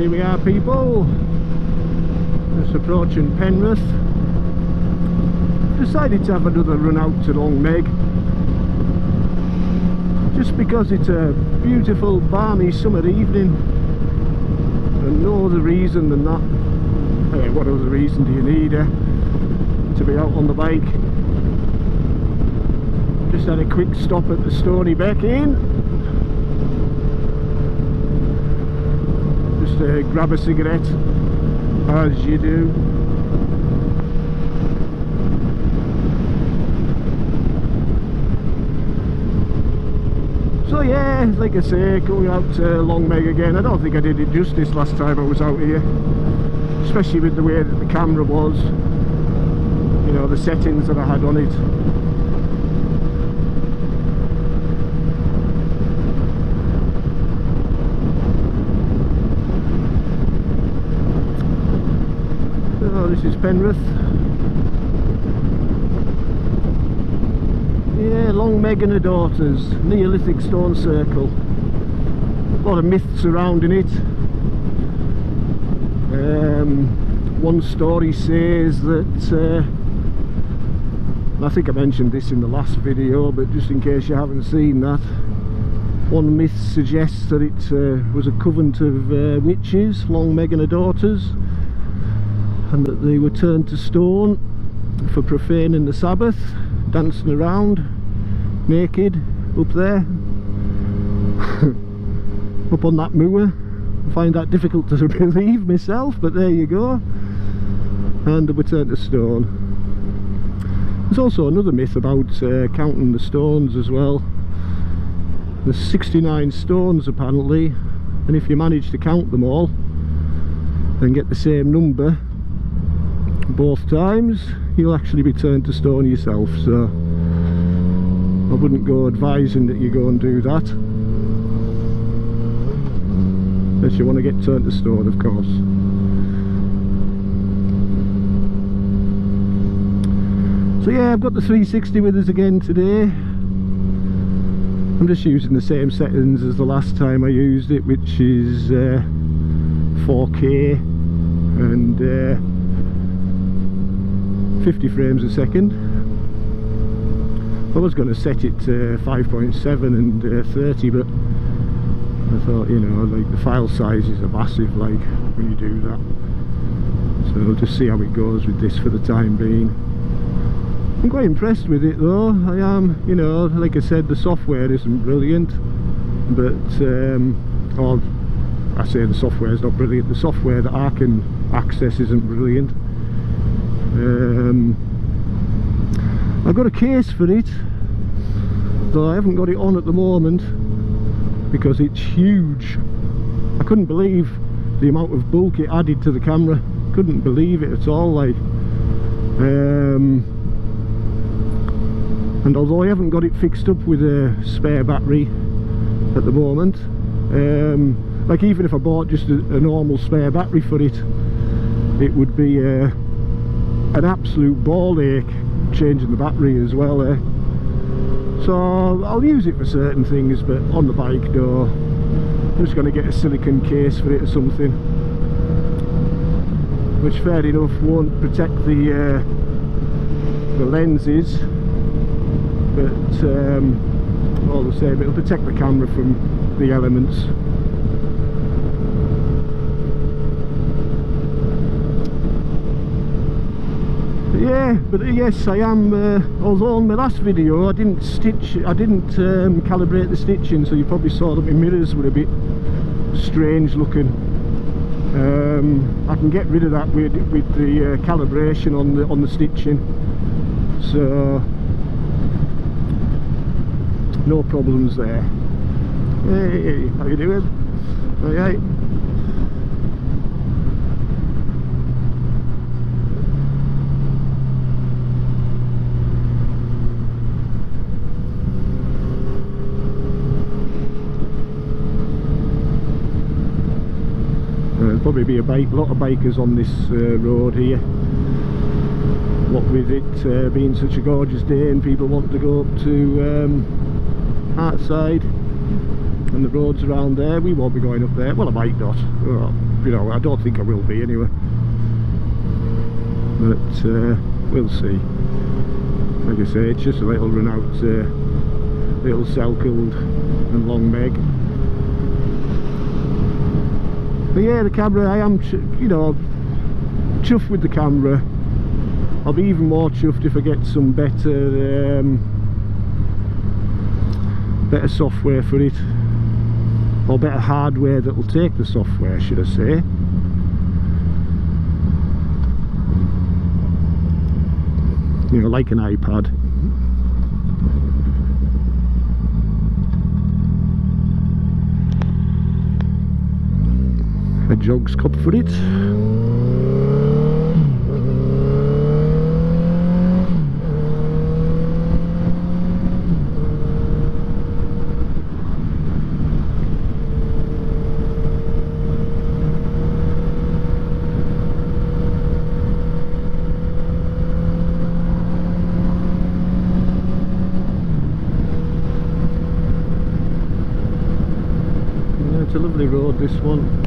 here we are, people, just approaching Penrith. Decided to have another run out to Long Meg, just because it's a beautiful balmy summer evening, and no other reason than that. What other reason do you need to be out on the bike? Just had a quick stop at the Stony Beck Inn, just grab a cigarette, as you do. So yeah, like I say, going out to Long Meg again. I don't think I did it justice last time I was out here, especially with the way that the camera was, you know, the settings that I had on it. So this is Penrith. Yeah, Long Meg and her daughters, Neolithic stone circle. A lot of myths surrounding it. One story says that, I think I mentioned this in the last video, but just in case you haven't seen that, one myth suggests that it was a convent of witches, Long Meg and her daughters, and that they were turned to stone for profaning the Sabbath, dancing around naked up there up on that moor. I find that difficult to believe myself, but there you go. And they were turned to stone. There's also another myth about counting the stones as well. There's 69 stones apparently, and if you manage to count them all and get the same number both times, you'll actually be turned to stone yourself. So I wouldn't go advising that you go and do that, unless you want to get turned to stone, of course. So yeah, I've got the 360 with us again today. I'm just using the same settings as the last time I used it, which is 4K and 50 frames a second. I was going to set it to 5.7 and 30, but I thought, you know, like the file sizes are massive, like when you do that. So I'll just see how it goes with this for the time being. I'm quite impressed with it though. I am, you know, like I said, the software isn't brilliant, but or I say the software is not brilliant, the software that I can access isn't brilliant. I've got a case for it, though I haven't got it on at the moment because it's huge. I couldn't believe the amount of bulk it added to the camera. Couldn't believe it at all, like. And although I haven't got it fixed up with a spare battery at the moment, like even if I bought just a normal spare battery for it, it would be an absolute ball ache changing the battery as well. So I'll use it for certain things, but on the bike, no. I'm just going to get a silicone case for it or something, which fair enough won't protect the lenses, but all the same it'll protect the camera from the elements. Yeah, but yes, I am, although on my last video I didn't calibrate the stitching, so you probably saw that my mirrors were a bit strange looking. I can get rid of that with the calibration on the stitching, so no problems there. Hey, how you doing? Okay. There'll probably be a lot of bikers on this road here. What with it being such a gorgeous day and people want to go up to Hartside and the roads around there, we won't be going up there. Well, I might not. Oh, you know, I don't think I will be anyway, but we'll see. Like I say, it's just a little run out, little Selkeld and Long Meg. But yeah, the camera, I am, you know, chuffed with the camera. I'll be even more chuffed if I get some better better software for it, or better hardware that will take the software, should I say. You know, like an iPad. A jog's cup for it. It's a lovely road, this one.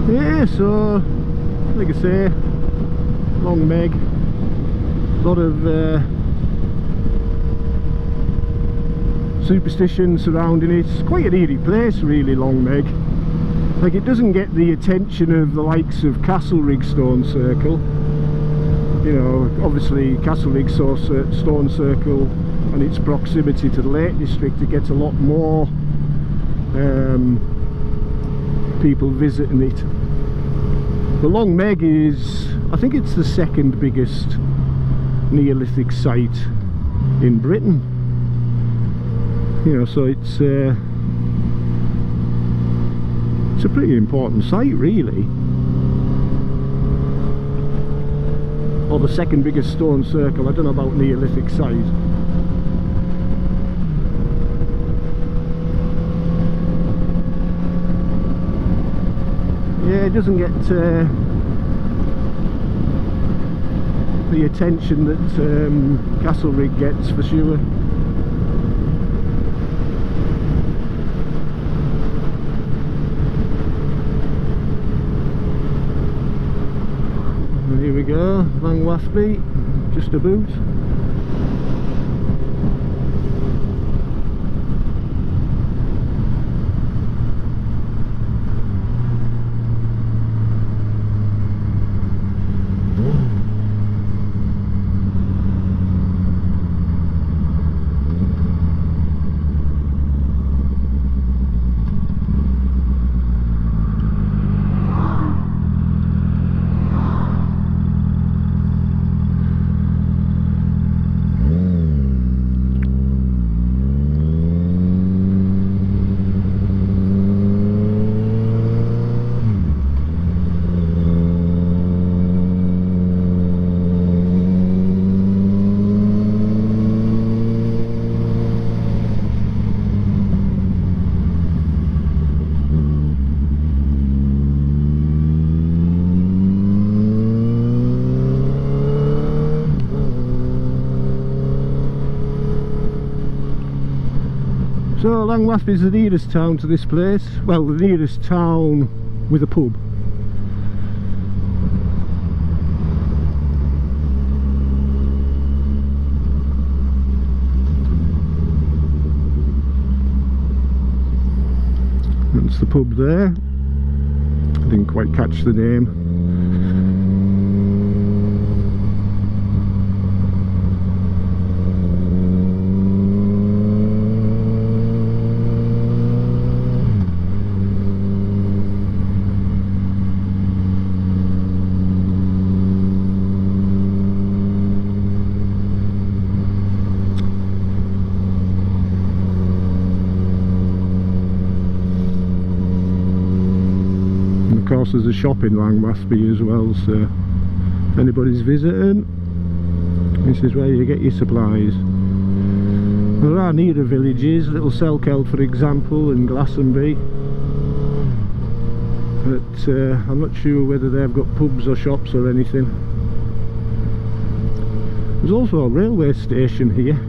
Yeah, so like I say, Long Meg, a lot of superstition surrounding it. It's quite an eerie place really, Long Meg. Like, it doesn't get the attention of the likes of Castlerig Stone Circle. You know, obviously Castlerig Stone Circle and its proximity to the Lake District, it gets a lot more people visiting it. The Long Meg is, I think it's the second biggest Neolithic site in Britain. You know, so it's a pretty important site really. Or the second biggest stone circle, I don't know about Neolithic site. Yeah, it doesn't get the attention that Castlerig gets, for sure. And here we go, Langwathby, just about. So Langwathby is the nearest town to this place. Well, the nearest town with a pub. That's the pub there. I didn't quite catch the name. course there's a shop in Langwathby as well, so if anybody's visiting, this is where you get your supplies. There are nearer villages, Little Selkeld for example, and Glastonbury, but I'm not sure whether they've got pubs or shops or anything. There's also a railway station here.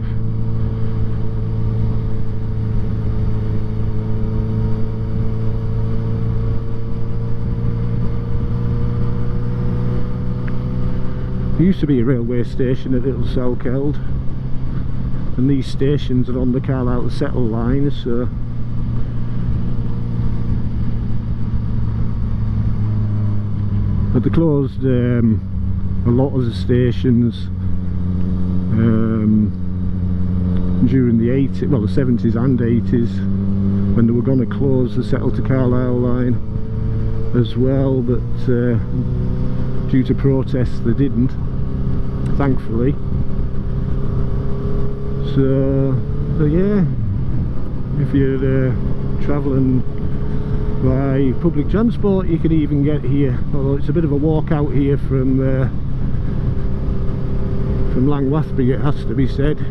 There used to be a railway station at Little Selkeld, and these stations are on the Carlisle to Settle line, so but they closed a lot of the stations during the 80s, well the 70s and 80s, when they were going to close the Settle to Carlisle line as well, but due to protests they didn't, thankfully. So yeah, if you're travelling by public transport you can even get here, although it's a bit of a walk out here from Langwathby, it has to be said.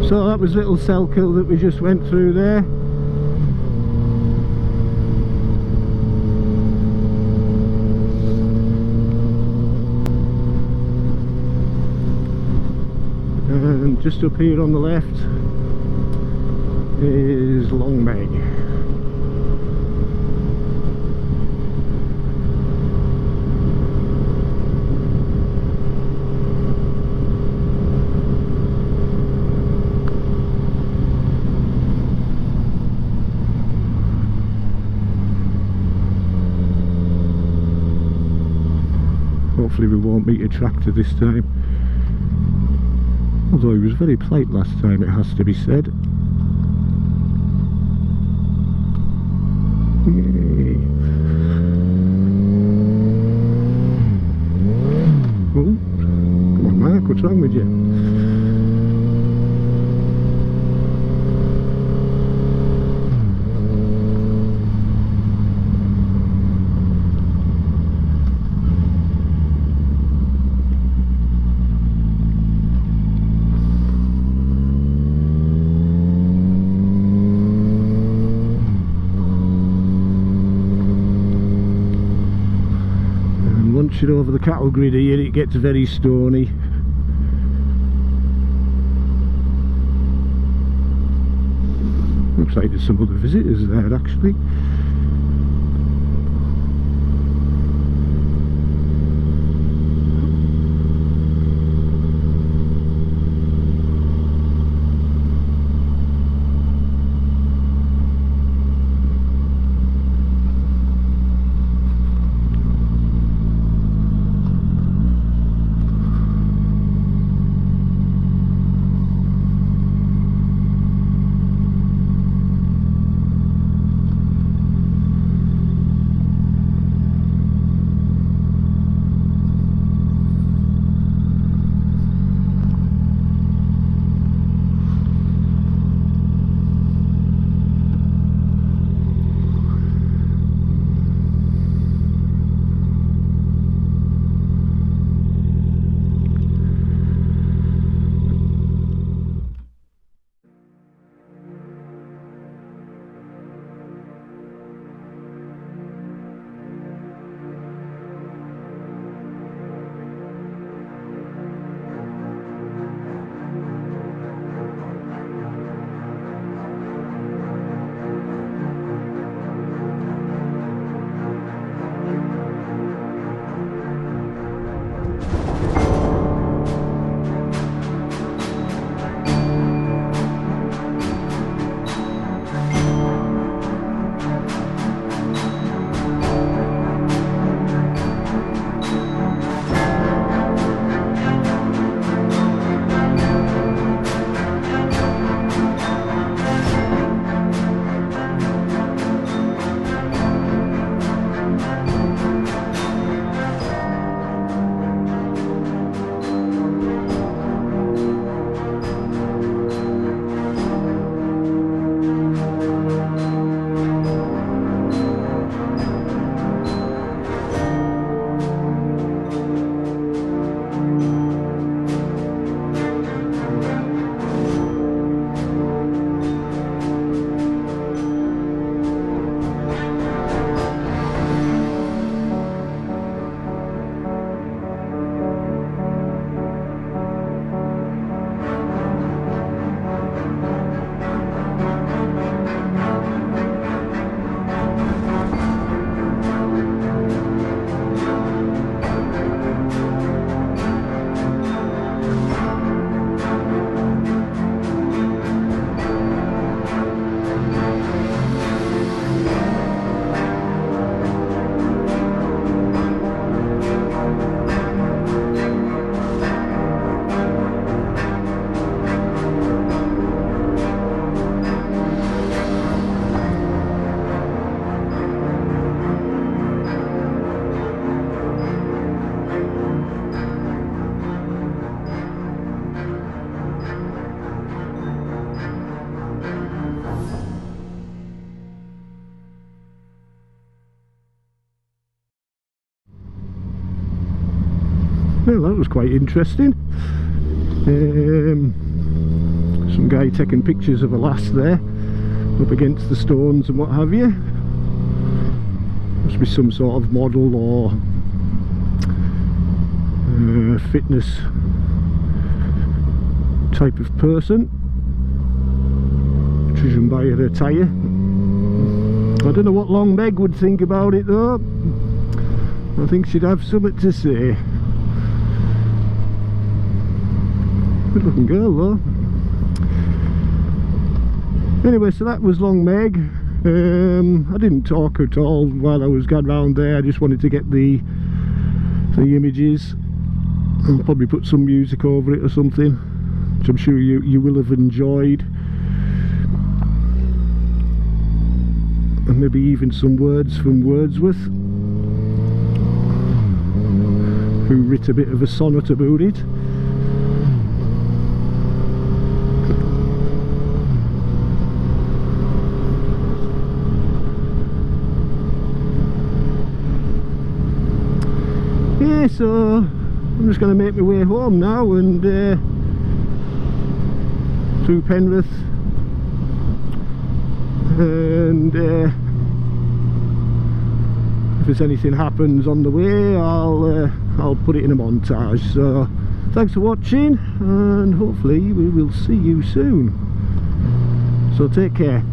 So that was Little Selkeld that we just went through there. And just up here on the left is Long Meg. Hopefully we won't meet a tractor this time, although he was very polite last time, it has to be said. Yay. Oh, come on Mark, what's wrong with you? Once you're over the cattle grid here it gets very stony. Looks like there's some other visitors there actually. Well, that was quite interesting. Some guy taking pictures of a lass there up against the stones and what have you. Must be some sort of model or fitness type of person, judging by her attire. I don't know what Long Meg would think about it though. I think she'd have something to say. Good looking girl though. Anyway, so that was Long Meg. I didn't talk at all while I was going round there. I just wanted to get the images. I'll probably put some music over it or something, which I'm sure you will have enjoyed. And maybe even some words from Wordsworth, who writ a bit of a sonnet about it. Yeah, so I'm just going to make my way home now and through Penrith, and if there's anything happens on the way, I'll put it in a montage. So thanks for watching, and hopefully we will see you soon. So take care.